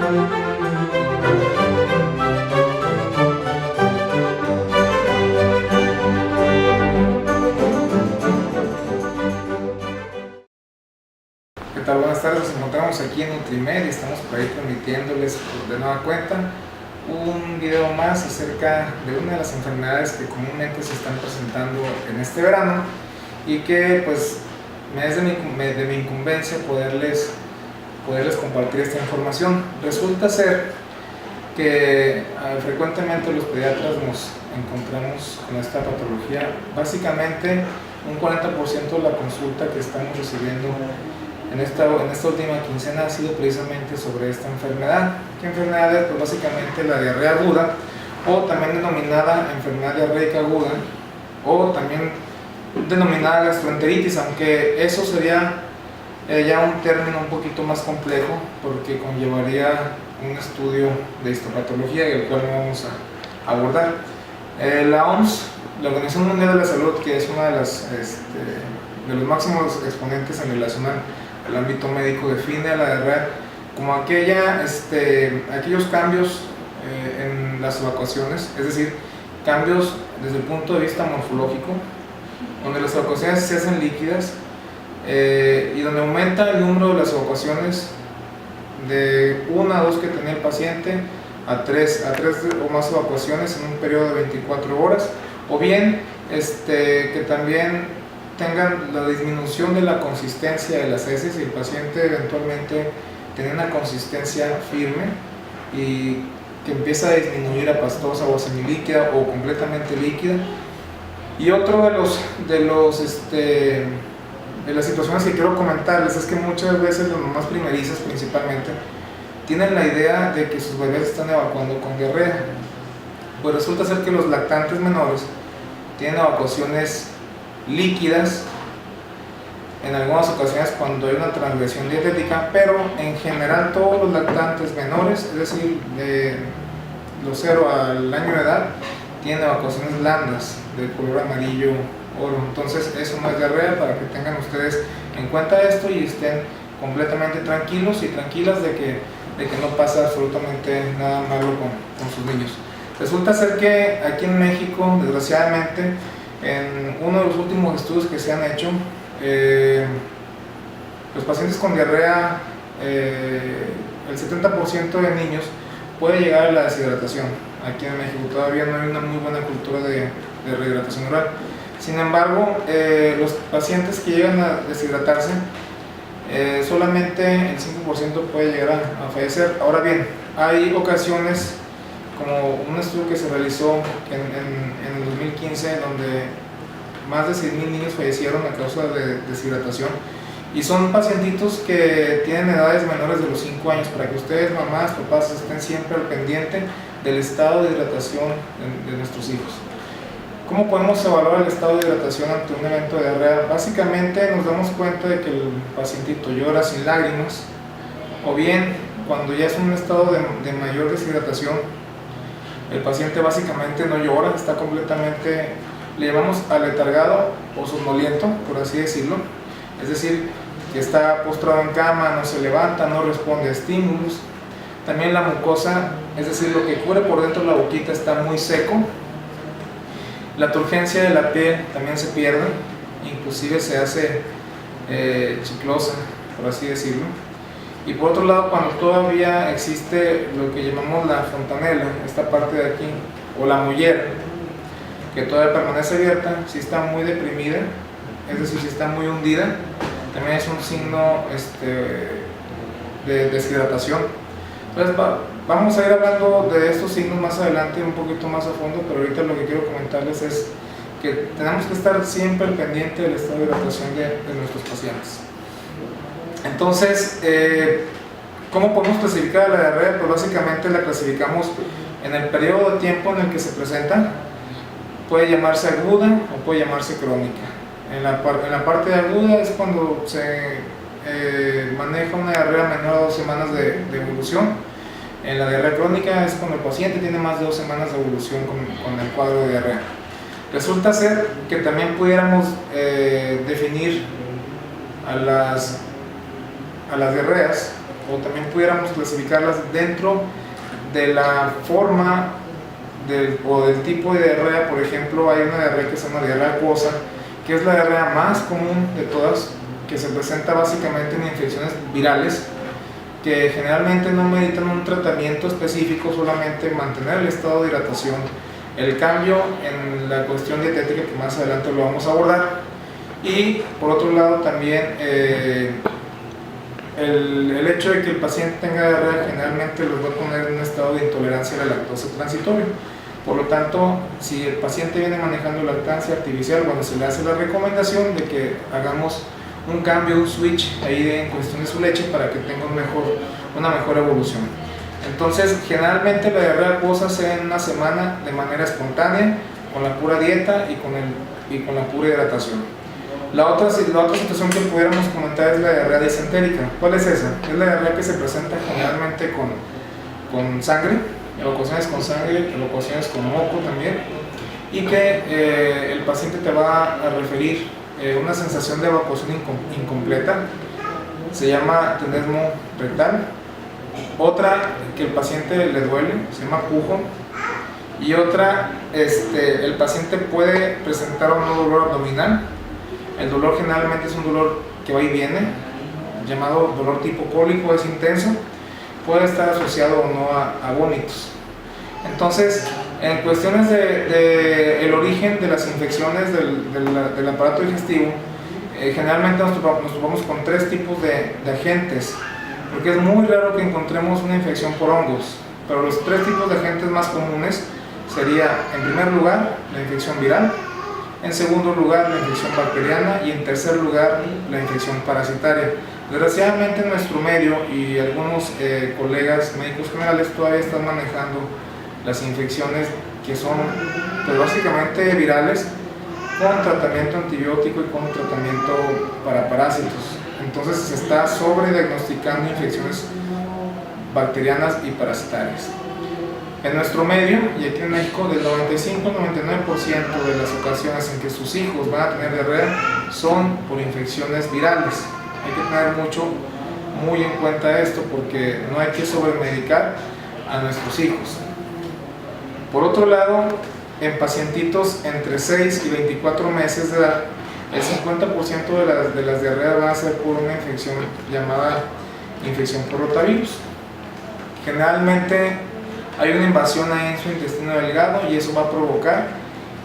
¿Qué tal? Buenas tardes, nos encontramos aquí en Nutrimed y estamos por ahí transmitiéndoles de nueva cuenta un video más acerca de una de las enfermedades que comúnmente se están presentando en este verano y que pues me es de mi incumbencia poderles compartir esta información. Resulta ser que frecuentemente los pediatras nos encontramos con esta patología. Básicamente un 40% de la consulta que estamos recibiendo en esta última quincena ha sido precisamente sobre esta enfermedad. ¿Qué enfermedad es? Pues básicamente la diarrea aguda, o también denominada enfermedad diarreica aguda, o también denominada gastroenteritis, aunque eso sería ya un término un poquito más complejo porque conllevaría un estudio de histopatología, el cual no vamos a abordar. La OMS, la Organización Mundial de la Salud, que es una de los máximos exponentes en relación al ámbito médico, define a la diarrea como aquellos cambios en las evacuaciones, es decir, cambios desde el punto de vista morfológico, donde las evacuaciones se hacen líquidas y donde aumenta el número de las evacuaciones de 1 a 2 que tenía el paciente a 3 o más evacuaciones en un periodo de 24 horas, o bien que también tengan la disminución de la consistencia de las heces y el paciente eventualmente tiene una consistencia firme y que empieza a disminuir a pastosa o semilíquida o completamente líquida. Y otro de las situaciones que quiero comentarles es que muchas veces las mamás primerizas principalmente tienen la idea de que sus bebés están evacuando con diarrea. Pues resulta ser que los lactantes menores tienen evacuaciones líquidas en algunas ocasiones cuando hay una transgresión dietética, pero en general todos los lactantes menores, es decir, de los 0 al año de edad, tienen evacuaciones blandas de color amarillo oro. Entonces eso no es diarrea, para que tengan ustedes en cuenta esto y estén completamente tranquilos y tranquilas de que no pasa absolutamente nada malo con sus niños. Resulta ser que aquí en México, desgraciadamente, en uno de los últimos estudios que se han hecho, los pacientes con diarrea, el 70% de niños puede llegar a la deshidratación. Aquí en México todavía no hay una muy buena cultura de rehidratación oral. Sin embargo, los pacientes que llegan a deshidratarse, solamente el 5% puede llegar a fallecer. Ahora bien, hay ocasiones, como un estudio que se realizó en el 2015, donde más de 6,000 niños fallecieron a causa de deshidratación, y son pacientitos que tienen edades menores de los 5 años, para que ustedes, mamás, papás, estén siempre al pendiente del estado de hidratación de nuestros hijos. ¿Cómo podemos evaluar el estado de hidratación ante un evento de diarrea? Básicamente nos damos cuenta de que el pacientito llora sin lágrimas, o bien cuando ya es un estado de mayor deshidratación, el paciente básicamente no llora, está completamente, le llamamos aletargado o somnoliento, por así decirlo, es decir, que está postrado en cama, no se levanta, no responde a estímulos. También la mucosa, es decir, lo que cubre por dentro de la boquita, está muy seco. La turgencia de la piel también se pierde, inclusive se hace chiclosa, por así decirlo. Y por otro lado, cuando todavía existe lo que llamamos la fontanela, esta parte de aquí, o la mollera, que todavía permanece abierta, si está muy deprimida, es decir, si está muy hundida, también es un signo de deshidratación. Entonces vamos a ir hablando de estos signos más adelante, un poquito más a fondo, pero ahorita lo que quiero comentarles es que tenemos que estar siempre al pendiente del estado de hidratación de nuestros pacientes. Entonces, ¿cómo podemos clasificar a la diarrea? Pues básicamente la clasificamos en el periodo de tiempo en el que se presenta. Puede llamarse aguda o puede llamarse crónica. En la parte aguda es cuando se maneja una diarrea menor a 2 semanas de evolución. En la diarrea crónica es cuando el paciente tiene más de 2 semanas de evolución con el cuadro de diarrea. Resulta ser que también pudiéramos definir a las diarreas o también pudiéramos clasificarlas dentro de la forma o del tipo de diarrea. Por ejemplo, hay una diarrea que se llama diarrea acuosa, que es la diarrea más común de todas, que se presenta básicamente en infecciones virales, que generalmente no meditan un tratamiento específico, solamente mantener el estado de hidratación, el cambio en la cuestión dietética, que más adelante lo vamos a abordar, y por otro lado también el hecho de que el paciente tenga diarrea generalmente los va a poner en un estado de intolerancia a la lactosa transitoria. Por lo tanto, si el paciente viene manejando lactancia artificial, bueno, se le hace la recomendación de que hagamos un cambio, un switch ahí en cuestión de su leche para que tenga una mejor evolución. Entonces, generalmente la diarrea acuosa se da en una semana de manera espontánea, con la pura dieta y con la pura hidratación. La otra situación que pudiéramos comentar es la diarrea disentérica. ¿Cuál es esa? Es la diarrea que se presenta generalmente con sangre, en ocasiones con sangre, en ocasiones con moco también, y que el paciente te va a referir una sensación de evacuación incompleta, se llama tenesmo rectal. Otra que el paciente le duele, se llama pujo. Y otra, el paciente puede presentar un dolor abdominal. El dolor generalmente es un dolor que va y viene, llamado dolor tipo cólico, es intenso, puede estar asociado o no a vómitos. Entonces, en cuestiones el origen de las infecciones del aparato digestivo, generalmente nos topamos con tres tipos de agentes, porque es muy raro que encontremos una infección por hongos, pero los tres tipos de agentes más comunes sería, en primer lugar, la infección viral, en segundo lugar, la infección bacteriana, y en tercer lugar, la infección parasitaria. Desgraciadamente en nuestro medio y algunos colegas médicos generales todavía están manejando las infecciones que son pues, básicamente virales, con tratamiento antibiótico y con tratamiento para parásitos. Entonces se está sobrediagnosticando infecciones bacterianas y parasitarias. En nuestro medio, y aquí en México, del 95-99% de las ocasiones en que sus hijos van a tener diarrea son por infecciones virales. Hay que tener muy en cuenta esto, porque no hay que sobremedicar a nuestros hijos. Por otro lado, en pacientitos entre 6 y 24 meses de edad, el 50% de las diarreas van a ser por una infección llamada infección por rotavirus. Generalmente hay una invasión ahí en su intestino delgado, y eso va a provocar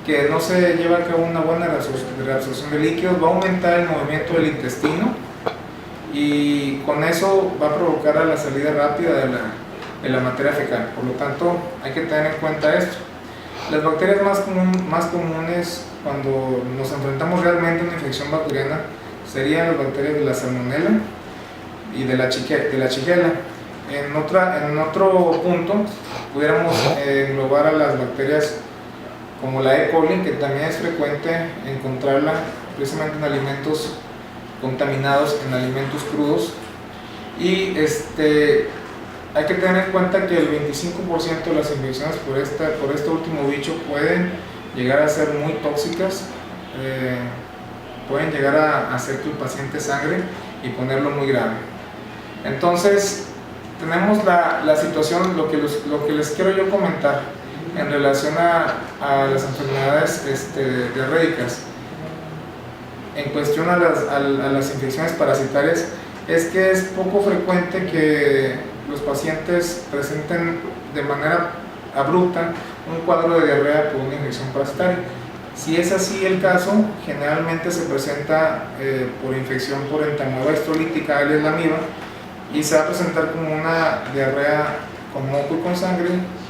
que no se lleve a cabo una buena reabsorción de líquidos, va a aumentar el movimiento del intestino, y con eso va a provocar la salida rápida de la materia fecal. Por lo tanto, hay que tener en cuenta esto. Las bacterias más comunes cuando nos enfrentamos realmente a una infección bacteriana serían las bacterias de la Salmonella y de la Shigella. En otro punto, pudiéramos englobar a las bacterias como la E. coli, que también es frecuente encontrarla precisamente en alimentos contaminados, en alimentos crudos. Y hay que tener en cuenta que el 25% de las infecciones por este último bicho pueden llegar a ser muy tóxicas, pueden llegar a hacer que el paciente sangre y ponerlo muy grave. Entonces, tenemos la situación, lo que les quiero yo comentar en relación a las enfermedades diarreicas, en cuestión a las infecciones parasitarias, es que es poco frecuente que los pacientes presenten de manera abrupta un cuadro de diarrea por una infección parasitaria. Si es así el caso, generalmente se presenta por infección por entamoeba histrolítica, alias la amiba, y se va a presentar como una diarrea con moco y con sangre,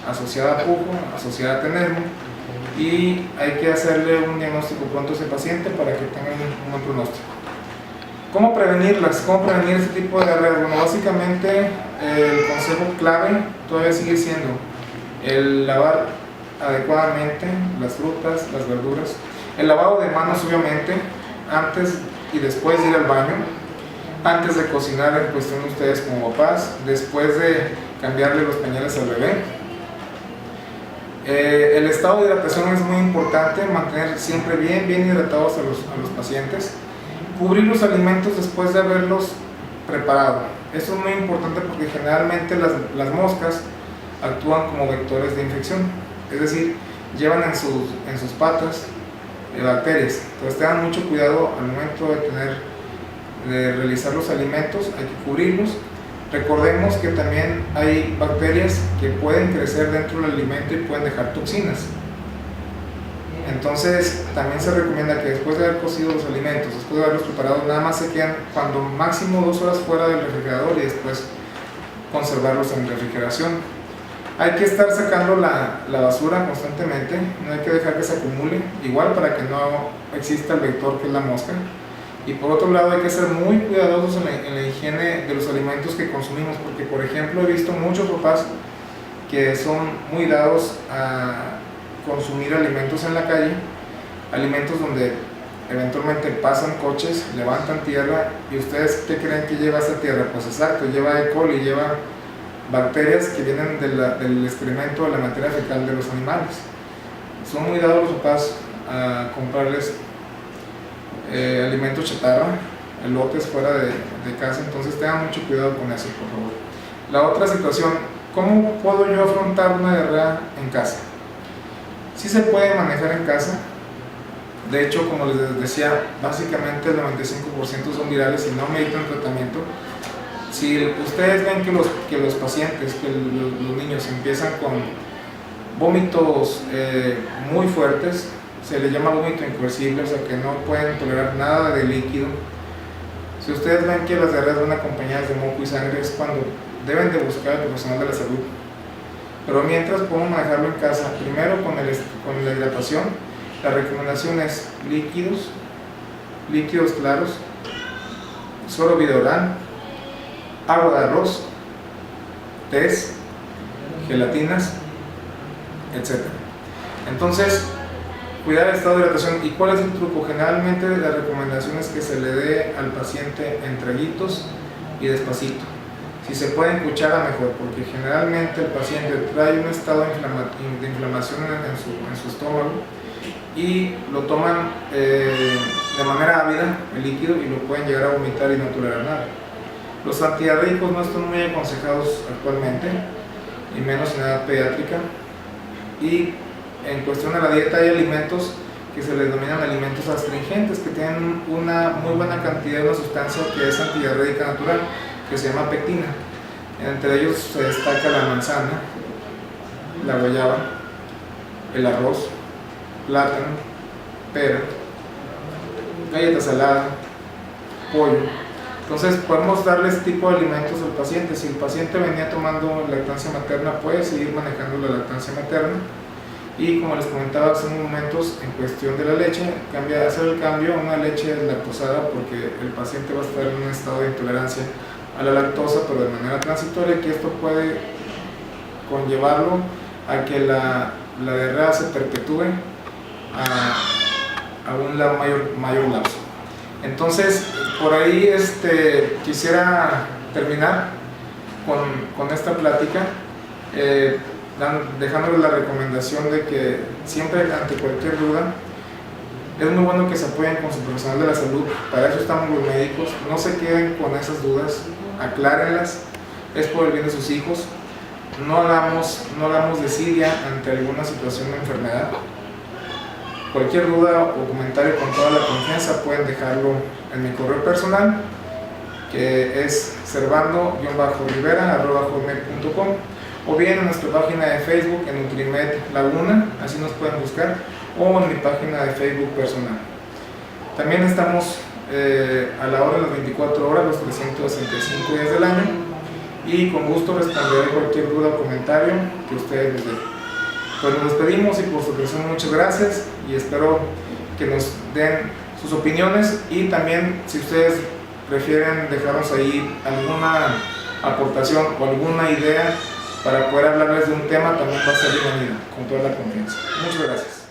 asociada a pujo, asociada a tenesmo, y hay que hacerle un diagnóstico pronto a ese paciente para que tenga un buen pronóstico. ¿Cómo prevenirlas? ¿Cómo prevenir este tipo de diarreas? Bueno, básicamente el consejo clave todavía sigue siendo el lavar adecuadamente las frutas, las verduras, el lavado de manos obviamente, antes y después de ir al baño, antes de cocinar en cuestión de ustedes como papás, después de cambiarle los pañales al bebé. El estado de hidratación es muy importante, mantener siempre bien hidratados a los pacientes. Cubrir los alimentos después de haberlos preparado. Esto es muy importante porque generalmente las moscas actúan como vectores de infección, es decir, llevan en sus patas bacterias. Entonces tengan mucho cuidado al momento de realizar los alimentos, hay que cubrirlos. Recordemos que también hay bacterias que pueden crecer dentro del alimento y pueden dejar toxinas. Entonces también se recomienda que después de haber cocido los alimentos, después de haberlos preparado, nada más se quedan cuando máximo 2 horas fuera del refrigerador y después conservarlos en refrigeración. Hay que estar sacando la basura constantemente, no hay que dejar que se acumule, igual para que no exista el vector que es la mosca. Y por otro lado hay que ser muy cuidadosos en la higiene de los alimentos que consumimos, porque por ejemplo he visto muchos papás que son muy dados a consumir alimentos en la calle, alimentos donde eventualmente pasan coches, levantan tierra, y ustedes ¿qué creen que lleva esa tierra? Pues exacto, lleva E. coli, lleva bacterias que vienen del excremento, de la materia fecal de los animales. Son muy dados los papás a comprarles alimentos chatarra, elotes fuera de casa, entonces tengan mucho cuidado con eso, por favor. La otra situación, ¿cómo puedo yo afrontar una diarrea en casa? Sí se puede manejar en casa. De hecho, como les decía, básicamente el 95% son virales y no meditan tratamiento. Si ustedes ven que los pacientes, que los niños empiezan con vómitos muy fuertes, se les llama vómito incoercible, o sea que no pueden tolerar nada de líquido. Si ustedes ven que las diarreas van acompañadas de moco y sangre, es cuando deben de buscar al profesional de la salud. Pero mientras podemos manejarlo en casa, primero con la hidratación. La recomendación es líquidos claros, suero bidoral, agua de arroz, tés, gelatinas, etc. Entonces, cuidar el estado de hidratación. ¿Y cuál es el truco? Generalmente la recomendación es que se le dé al paciente en traguitos y despacito. Si se puede en cuchara, mejor, porque generalmente el paciente trae un estado de inflamación en su estómago y lo toman de manera ávida, el líquido, y lo pueden llegar a vomitar y no tolerar nada. Los antidiarreicos no están muy aconsejados actualmente, y menos en edad pediátrica. Y en cuestión de la dieta hay alimentos que se les denominan alimentos astringentes, que tienen una muy buena cantidad de una sustancia que es antidiarreica natural, que se llama pectina. Entre ellos se destaca la manzana, la guayaba, el arroz, plátano, pera, galleta salada, pollo. Entonces podemos darle este tipo de alimentos al paciente. Si el paciente venía tomando lactancia materna, puede seguir manejando la lactancia materna. Y como les comentaba hace unos momentos, en cuestión de la leche, hacer el cambio a una leche lactosada, porque el paciente va a estar en un estado de intolerancia a la lactosa, pero de manera transitoria, que esto puede conllevarlo a que la diarrea se perpetúe a un mayor lapso. Entonces, por ahí quisiera terminar con esta plática, dejándoles la recomendación de que siempre, ante cualquier duda, es muy bueno que se apoyen con su profesional de la salud. Para eso estamos los médicos. No se queden con esas dudas, aclárenlas, es por el bien de sus hijos. No hagamos desidia ante alguna situación de enfermedad. Cualquier duda o comentario, con toda la confianza, pueden dejarlo en mi correo personal, que es servando-rivera@hotmail.com, o bien en nuestra página de Facebook, en Nutrimed Laguna, así nos pueden buscar, o en mi página de Facebook personal. También estamos a la hora de las 24 horas, los 365 días del año, y con gusto responderé cualquier duda o comentario que ustedes nos den. Pues nos despedimos, y por su atención muchas gracias, y espero que nos den sus opiniones, y también si ustedes prefieren dejarnos ahí alguna aportación o alguna idea para poder hablarles de un tema, también va a ser bienvenida, con toda la confianza. Muchas gracias.